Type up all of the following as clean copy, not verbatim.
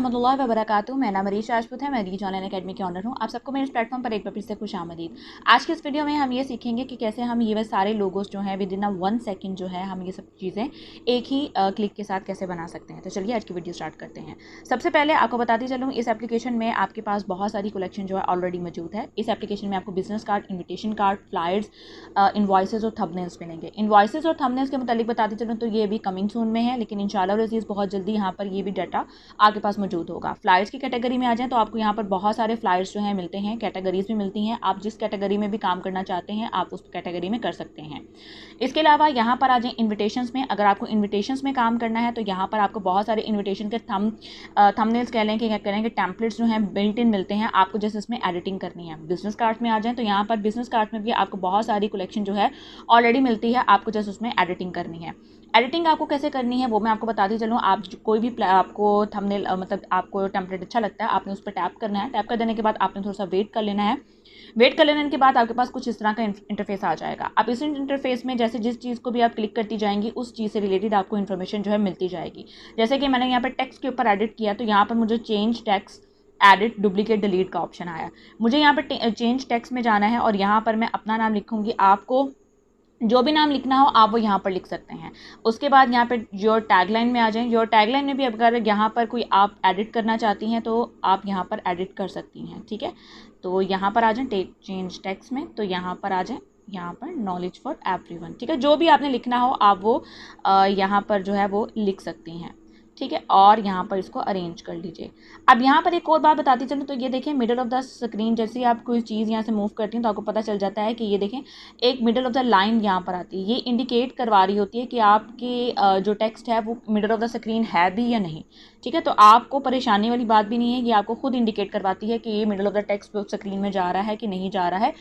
रहमतुल्लाहि व बरकातुहू। मेरा नाम अरीज राजपूत है। मैं अरीज ऑनलाइन अकेडमी के ऑनर हूँ। आप सबको मेरे इस प्लेटफॉर्म पर एक बार फिर से खुशामदीद। आज के इस वीडियो में हम ये सीखेंगे कि कैसे हम ये सारे लोगोस जो हैं विद इन 1 सेकंड जो है हम ये सब चीज़ें एक ही क्लिक के साथ कैसे बना सकते हैं। तो चलिए आज की वीडियो स्टार्ट करते हैं। सबसे पहले आपको बताती चलूँ, इस एप्लीकेशन में आपके पास बहुत सारी कलेक्शन जो है ऑलरेडी मौजूद है। इस एप्लीकेशन में आपको business card, invitation card, flyers, invoices और थंबनेल्स मिलेंगे। इनवॉइसेस और थंबनेल्स के मुतालिक बताती चलूँ तो ये भी कमिंग सून में है, लेकिन इंशाल्लाह अज़ीज़ बहुत जल्दी यहाँ पर ये भी डाटा आपके पास मौजूद होगा। फ्लायर्स की कैटेगरी में आ जाएं तो आपको यहाँ पर बहुत सारे फ्लायर्स जो हैं मिलते हैं, कैटेगरीज भी मिलती हैं। आप जिस कैटेगरी में भी काम करना चाहते हैं आप उस कैटेगरी में कर सकते हैं। इसके अलावा यहाँ पर आ जाएं इन्विटेशंस में। अगर आपको इन्विटेशंस में काम करना है तो यहाँ पर आपको बहुत सारे इन्विटेशन के थंबनेल्स कह लें कि क्या करेंगे, टेम्पलेट्स जो हैं बिल्ट इन मिलते हैं आपको, जैसे इसमें एडिटिंग करनी है। बिजनेस कार्ड में आ जाएं तो यहाँ पर बिजनेस कार्ड में भी आपको बहुत सारी कलेक्शन जो है ऑलरेडी मिलती है, आपको जैसे उसमें एडिटिंग करनी है। एडिटिंग आपको कैसे करनी है वो मैं आपको बताती चलूँ। आप कोई भी आपको थंबनेल मतलब आपको टेम्पलेट अच्छा लगता है, आपने उस पर टैप करना है। टैप कर देने के बाद आपने थोड़ा सा वेट कर लेना है। वेट कर लेने के बाद आपके पास कुछ इस तरह का इंटरफेस आ जाएगा। अब इस इंटरफेस में जैसे जिस चीज़ को भी आप क्लिक करती जाएंगी उस चीज़ से रिलेटेड आपको इन्फॉर्मेशन जो है मिलती जाएगी। जैसे कि मैंने यहाँ पर टेक्स्ट के ऊपर एडिट किया तो यहाँ पर मुझे change text, edit, duplicate, delete का ऑप्शन आया। मुझे यहाँ पर चेंज टेक्स्ट में जाना है और यहाँ पर मैं अपना नाम लिखूँगी। आपको जो भी नाम लिखना हो आप वो यहाँ पर लिख सकते हैं। उसके बाद यहाँ पे योर टैगलाइन में आ जाएं। योर टैगलाइन में भी अगर यहाँ पर कोई आप एडिट करना चाहती हैं तो आप यहाँ पर एडिट कर सकती हैं, ठीक है। तो यहाँ पर आ जाएं चेंज टेक्स्ट में, तो यहाँ पर आ जाएं, यहाँ पर नॉलेज फॉर एवरीवन, ठीक है। जो भी आपने लिखना हो आप वो यहाँ पर जो है वो लिख सकती हैं, ठीक है। और यहाँ पर इसको अरेंज कर लीजिए। अब यहाँ पर एक और बात बताती चलूँ तो ये देखें मिडल ऑफ द स्क्रीन, जैसे ही आप कोई चीज़ यहाँ से मूव करती हैं तो आपको पता चल जाता है कि ये देखें एक मिडल ऑफ द लाइन यहाँ पर आती है। ये इंडिकेट करवा रही होती है कि आपकी जो टेक्स्ट है वो मिडल ऑफ द स्क्रीन है भी या नहीं, ठीक है। तो आपको परेशानी वाली बात भी नहीं है, ये आपको खुद इंडिकेट करवाती है कि ये middle of the text screen में जा रहा है कि नहीं जा रहा है।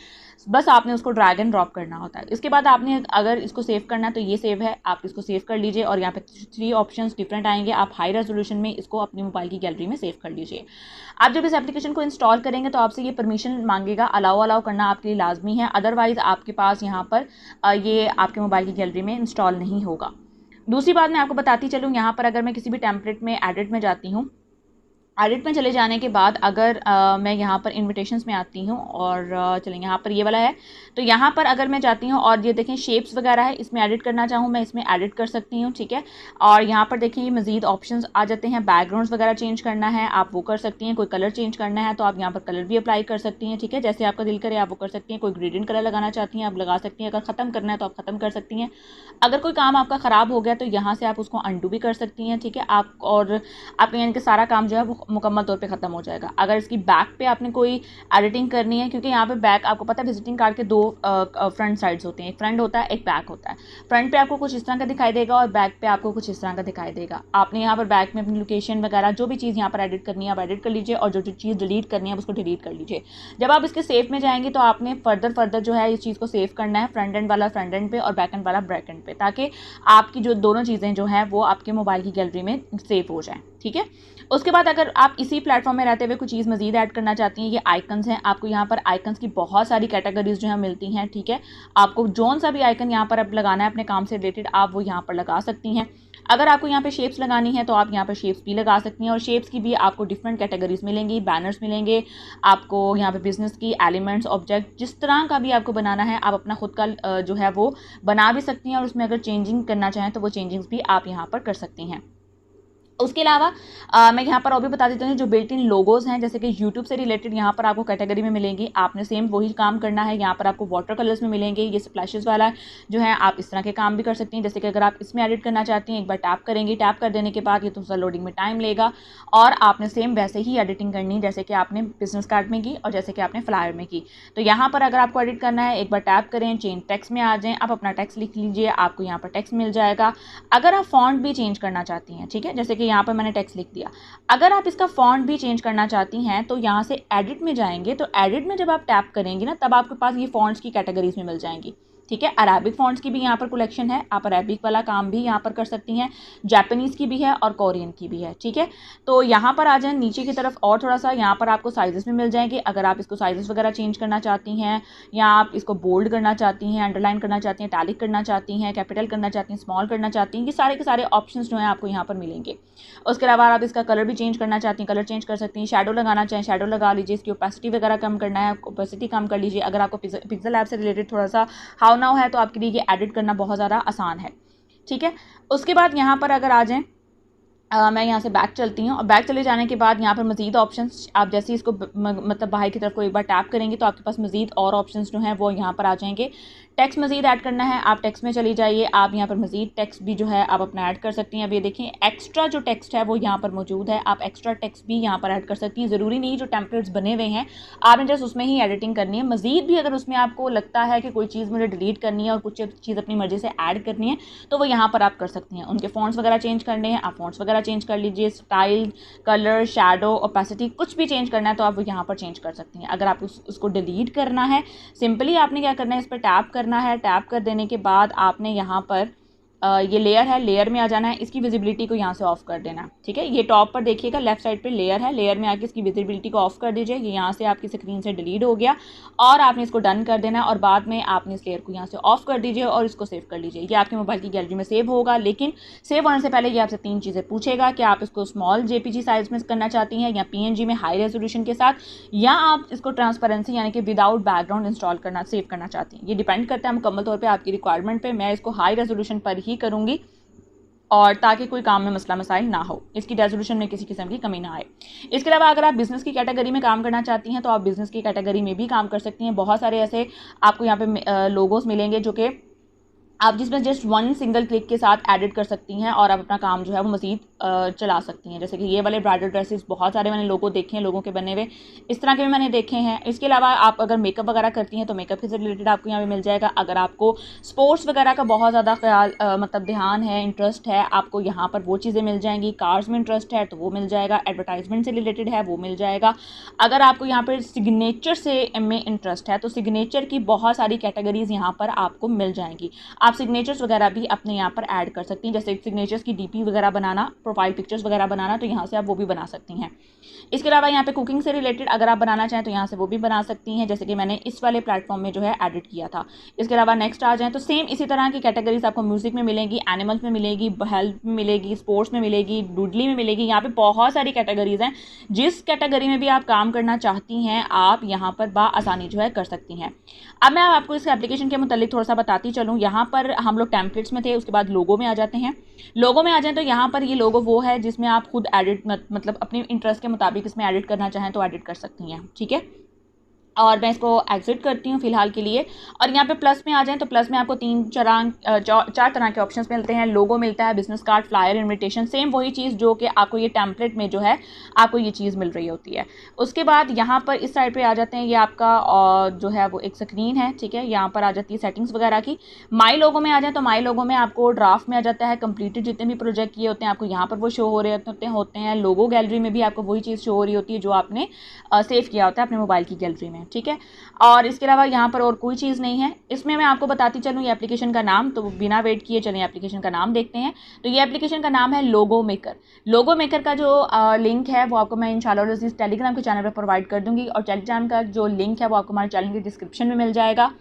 बस आपने उसको ड्रैग एंड ड्रॉप करना होता है। इसके बाद आपने अगर इसको सेव करना है तो ये सेव है, आप इसको सेव कर लीजिए और यहाँ पे 3 ऑप्शंस डिफरेंट आएंगे। आप हाई रेजोल्यूशन में इसको अपनी मोबाइल की गैलरी में सेव कर लीजिए। आप जब इस एप्लीकेशन को इंस्टॉल करेंगे तो आपसे ये परमिशन मांगेगा, अलाउ करना आपके लिए लाजमी है, अदरवाइज आपके पास यहाँ पर ये आपके मोबाइल की गैलरी में इंस्टॉल नहीं होगा। दूसरी बात मैं आपको बताती चलूँ, यहाँ पर अगर मैं किसी भी टेम्पलेट में एडिट में जाती हूँ, एडिट में चले जाने के बाद अगर मैं यहाँ पर इन्विटेशंस में आती हूँ और चलें यहाँ पर ये वाला है, तो यहाँ पर अगर मैं जाती हूँ और ये देखें शेप्स वगैरह है, इसमें एडिट करना चाहूँ मैं इसमें एडिट कर सकती हूँ, ठीक है। और यहाँ पर देखें ये मज़ीद ऑप्शंस आ जाते हैं। बैकग्राउंड्स वगैरह चेंज करना है आप वो कर सकती हैं, कोई कलर चेंज करना है तो आप यहाँ पर कलर भी अप्लाई कर सकती हैं, ठीक है। जैसे आपका दिल करे आप वो कर सकती हैं। कोई ग्रेडियंट कलर लगाना चाहती हैं आप लगा सकती हैं। अगर ख़त्म करना है तो आप ख़त्म कर सकती हैं। अगर कोई काम आपका ख़राब हो गया तो यहाँ से आप उसको अनडू भी कर सकती हैं, ठीक है। आप और आपका यानी कि सारा काम जो है वो मुकम्मल तौर पे ख़त्म हो जाएगा। अगर इसकी बैक पे आपने कोई एडिटिंग करनी है, क्योंकि यहाँ पे बैक आपको पता है विजिटिंग कार्ड के 2 फ्रंट साइड्स होते हैं, एक फ्रंट होता है एक बैक होता है। फ्रंट पे आपको कुछ इस तरह का दिखाई देगा और बैक पे आपको कुछ इस तरह का दिखाई देगा। आपने यहाँ पर बैक में अपनी लोकेशन वगैरह जो भी चीज़ यहाँ पर एडिट करनी है आप एडिट कर लीजिए और जो चीज़ डिलीट करनी है उसको डिलीट कर लीजिए। जब आप इसके सेव में जाएंगे तो आपने फर्दर जो है इस चीज़ को सेव करना है, फ्रंट एंड वाला फ्रंट एंड पे और बैक एंड वाला बैक एंड पे, ताकि आपकी जो दोनों चीज़ें जो हैं वो आपके मोबाइल की गैलरी में सेव हो जाएँ, ठीक है। उसके बाद अगर आप इसी प्लेटफॉर्म में रहते हुए कुछ चीज़ मजीद ऐड करना चाहती हैं, ये आइकन्स हैं। आपको यहाँ पर आइकन्स की बहुत सारी कैटेगरीज जो है मिलती हैं, ठीक है। आपको जौन सा भी आइकन यहाँ पर अब लगाना है अपने काम से रिलेटेड आप वो यहाँ पर लगा सकती हैं। अगर आपको यहाँ पे शेप्स लगानी है तो आप यहाँ पर शेप्स भी लगा सकती हैं और शेप्स की भी आपको डिफरेंट कैटेगरीज मिलेंगी, बैनर्स मिलेंगे आपको यहाँ पे, बिजनेस की, एलिमेंट्स, ऑब्जेक्ट, जिस तरह का भी आपको बनाना है आप अपना खुद का जो है वो बना भी सकती हैं और उसमें अगर चेंजिंग करना चाहें तो वो चेंजिंग्स भी आप यहाँ पर कर सकती हैं। उसके अलावा मैं यहाँ पर और भी बता देती हूँ जो बिल्ट इन लोगोज हैं, जैसे कि यूट्यूब से रिलेटेड यहाँ पर आपको कैटेगरी में मिलेंगी। आपने सेम वही काम करना है। यहाँ पर आपको वाटर कलर्स में मिलेंगे, ये स्प्लैशेस वाला जो है आप इस तरह के काम भी कर सकती हैं। जैसे कि अगर आप इसमें एडिट करना चाहती हैं एक बार टैप करेंगी, टैप कर देने के बाद ये थोड़ा लोडिंग में टाइम लेगा और आपने सेम वैसे ही एडिटिंग करनी जैसे कि आपने बिजनेस कार्ड में की और जैसे कि आपने फ्लायर में की। तो यहाँ पर अगर आपको एडिट करना है एक बार टैप करें, चेंज टेक्स्ट में आ जाएँ, आप अपना टेक्स्ट लिख लीजिए, आपको यहाँ पर टेक्स्ट मिल जाएगा। अगर आप फॉन्ट भी चेंज करना चाहती हैं, ठीक है, जैसे कि यहाँ पर मैंने टेक्स्ट दिया, अगर आप इसका फॉन्ट भी चेंज करना चाहती हैं तो यहाँ से एडिट में जाएंगे, तो एडिट में जब आप टैप करेंगे ना तब आपके पास ये फॉन्ट्स की कैटेगरीज में मिल जाएंगी, ठीक है। अरेबिक फ़ॉन्ट्स की भी यहाँ पर कलेक्शन है, आप अरेबिक वाला काम भी यहाँ पर कर सकती हैं, जापानीज़ की भी है और कोरियन की भी है, ठीक है। तो यहाँ पर आ जाएं नीचे की तरफ और थोड़ा सा, यहाँ पर आपको साइज़ेस भी मिल जाएंगे। अगर आप इसको साइज़ेस वगैरह चेंज करना चाहती हैं या आप इसको बोल्ड करना चाहती हैं, अंडरलाइन करना चाहती हैं, टैलिक करना चाहती हैं, कैपिटल करना चाहती हैं, स्मॉल करना चाहती हैं, ये सारे के सारे ऑप्शंस जो हैं आपको यहाँ पर मिलेंगे। उसके अलावा आप इसका कलर भी चेंज करना चाहती हैं, कलर चेंज कर सकती हैं। शैडो लगाना चाहें शैडो लगा लीजिए, इसकी ओपेसिटी वगैरह कम करना है, ओपेसिटी कम कर लीजिए। अगर आपको पिक्सल ऐप से रिलेटेड थोड़ा सा हाउ नाउ है तो आपके लिए ये एडिट करना बहुत ज़्यादा आसान है, ठीक है। उसके बाद यहाँ पर अगर आ जाएं, मैं यहाँ से बैक चलती हूँ और बैक चले जाने के बाद यहाँ पर मज़ीद ऑप्शंस, आप जैसे ही इसको मतलब बाहर की तरफ को एक बार टैप करेंगे तो आपके पास मज़ीद और ऑप्शंस जो हैं वो यहाँ पर आ जाएंगे। टेक्स्ट मज़ीद ऐड करना है, आप टेक्स्ट में चली जाइए, आप यहाँ पर मज़ीद टेक्स्ट भी जो है आप अपना ऐड कर सकती हैं। अब ये देखें एक्स्ट्रा जो टेक्स्ट है वो यहाँ पर मौजूद है, आप एक्स्ट्रा टेक्स्ट भी यहाँ पर ऐड कर सकती हैं। ज़रूरी नहीं जो टेम्पलेट्स बने हुए हैं आपने जस्ट उसमें ही एडिटिंग करनी है। मज़ीद भी अगर उसमें आपको लगता है कि कोई चीज़ मुझे डिलीट करनी है और कुछ चीज़ अपनी मर्ज़ी से ऐड करनी है तो वो यहाँ पर आप कर सकती हैं। उनके फ़ॉन्ट्स वगैरह चेंज करने हैं, आप फ़ॉन्ट्स वगैरह चेंज कर लीजिए, स्टाइल, कलर, शैडो, ओपेसिटी कुछ भी चेंज करना है तो आप वो यहाँ पर चेंज कर सकती हैं। अगर आप उसको डिलीट करना है, सिंपली आपने क्या करना है, इस पर टैप करना है। टैप कर देने के बाद आपने यहाँ पर ये लेयर है, लेयर में आ जाना है, इसकी विजिबिलिटी को यहाँ से ऑफ कर देना, ठीक है। ये टॉप पर देखिएगा लेफ्ट साइड पे लेयर है, लेयर में आके इसकी विजिबिलिटी को ऑफ कर दीजिए। ये यहाँ से आपकी स्क्रीन से डिलीट हो गया और आपने इसको डन कर देना है और बाद में आपने इस लेयर को यहाँ से ऑफ कर दीजिए और इसको सेव कर लीजिए। ये आपके मोबाइल की गैलरी में सेव होगा, लेकिन सेव होने से पहले ये आपसे 3 चीज़ें पूछेगा कि आप इसको स्मॉल जेपीजी साइज में करना चाहती हैं या पीएनजी में हाई रेजोल्यूशन के साथ, या आप इसको ट्रांसपेरेंसी यानी कि विदाउट बैकग्राउंड इंस्टॉल करना सेव करना चाहती हैं। ये डिपेंड करता है मुकम्मल तौर पर आपकी रिक्वायरमेंट पर। मैं इसको हाई रेजोल्यूशन पर ही करूँगी और ताकि कोई काम में मसला मसाइल ना हो, इसकी रेजोल्यूशन में किसी किस्म की कमी ना आए। इसके अलावा अगर आप बिज़नेस की कैटेगरी में काम करना चाहती हैं तो आप बिज़नेस की कैटेगरी में भी काम कर सकती हैं। बहुत सारे ऐसे आपको यहाँ पे लोगोस मिलेंगे जो कि आप जिसमें जस्ट 1 सिंगल क्लिक के साथ एडिट कर सकती हैं और आप अपना काम जो है वो मज़ीद चला सकती हैं। जैसे कि ये वाले ब्राइडल ड्रेसेस बहुत सारे मैंने लोगों देखे हैं, लोगों के बने हुए, इस तरह के भी मैंने देखे हैं। इसके अलावा आप अगर मेकअप वगैरह करती हैं तो मेकअप से रिलेटेड आपको यहाँ पे मिल जाएगा। अगर आपको स्पोर्ट्स वगैरह का बहुत ज़्यादा ख्याल मतलब ध्यान है, इंटरेस्ट है, आपको यहाँ पर वो चीज़ें मिल जाएंगी। कार्स में इंटरेस्ट है तो वो मिल जाएगा, एडवर्टाइजमेंट से रिलेटेड है वो मिल जाएगा। अगर आपको यहाँ पर सिग्नेचर से में इंटरेस्ट है तो सिग्नेचर की बहुत सारी कैटेगरीज यहाँ पर आपको मिल जाएंगी। आप सिग्नेचर्स वगैरह भी अपने यहाँ पर ऐड कर सकती हैं, जैसे सिग्नेचर्स की डीपी वगैरह बनाना, प्रोफाइल पिक्चर्स वगैरह बनाना, तो यहाँ से आप वो भी बना सकती हैं। इसके अलावा यहाँ पे कुकिंग से रिलेटेड अगर आप बनाना चाहें तो यहाँ से वो भी बना सकती हैं, जैसे कि मैंने इस वाले प्लेटफॉर्म में जो है एडिट किया था। इसके अलावा नेक्स्ट आ जाएँ तो सेम इसी तरह की कैटेगरीज आपको म्यूजिक में मिलेगी, एनिमल्स में मिलेगी, हेल्थ में मिलेगी, स्पोर्ट्स में मिलेगी, डूडली में मिलेगी। यहाँ पे बहुत सारी कैटेगरीज हैं, जिस कैटेगरी में भी आप काम करना चाहती हैं आप यहाँ पर आसानी जो है कर सकती हैं। अब मैं आपको इस एप्लीकेशन के मुतालिक थोड़ा सा बताती चलूँ। यहाँ पर हम लोग टेम्पलेट्स में थे, उसके बाद लोगो में आ जाते हैं। लोगो में आ जाएं तो यहाँ पर ये लोगो वो है जिसमें आप खुद एडिट मतलब अपने इंटरेस्ट के मुताबिक इसमें एडिट करना चाहें तो एडिट कर सकती हैं, ठीक है। और मैं इसको एग्जिट करती हूँ फ़िलहाल के लिए। और यहाँ पे प्लस में आ जाएं तो प्लस में आपको 4 तरह के ऑप्शंस मिलते हैं। लोगो मिलता है, business card, flyer, invitation, same वही चीज़ जो कि आपको ये टेम्पलेट में जो है आपको ये चीज़ मिल रही होती है। उसके बाद यहाँ पर इस साइड पे आ जाते हैं, ये आपका जो है वो एक स्क्रीन है, ठीक है। यहाँ पर आ जाती है सेटिंग्स वगैरह की। माई लोगो में आ जाए तो माई लोगो में आपको ड्राफ्ट में आ जाता है कंप्लीटेड, जितने भी प्रोजेक्ट किए होते हैं आपको यहाँ पर वो शो हो रहे होते हैं। लोगो गैलरी में भी आपको वही चीज़ शो हो रही होती है जो आपने सेव किया होता है अपने मोबाइल की गैलरी में, ठीक है। और इसके अलावा यहाँ पर और कोई चीज़ नहीं है। इसमें मैं आपको बताती चलूँ ये एप्लीकेशन का नाम, तो बिना वेट किए चलें एप्लीकेशन का नाम देखते हैं। तो ये एप्लीकेशन का नाम है लोगो मेकर। लोगो मेकर का जो लिंक है वो आपको मैं इंशाल्लाह अज़ीज़ टेलीग्राम के चैनल पर प्रोवाइड कर दूँगी, और टेलीग्राम का जो लिंक है वो आपको हमारे चैनल के डिस्क्रिप्शन में मिल जाएगा।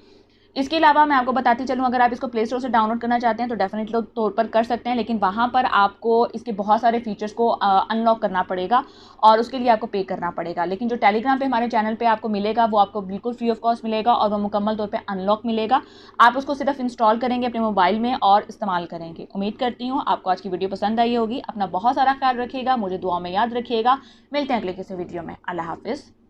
इसके अलावा मैं आपको बताती चलूँ, अगर आप इसको प्ले स्टोर से डाउनलोड करना चाहते हैं तो डेफिनेटली तौर पर कर सकते हैं, लेकिन वहाँ पर आपको इसके बहुत सारे फीचर्स को अनलॉक करना पड़ेगा और उसके लिए आपको पे करना पड़ेगा। लेकिन जो टेलीग्राम पे हमारे चैनल पे आपको मिलेगा वो आपको बिल्कुल फ्री ऑफ कॉस्ट मिलेगा और वो मुकम्मल तौर पे अनलॉक मिलेगा। आप उसको सिर्फ इंस्टॉल करेंगे अपने मोबाइल में और इस्तेमाल करेंगे। उम्मीद करती हूँ आपको आज की वीडियो पसंद आई होगी। अपना बहुत सारा ख्याल रखिएगा, मुझे दुआ में याद रखिएगा। मिलते हैं अगले किसी वीडियो में। अल्लाह हाफिज़।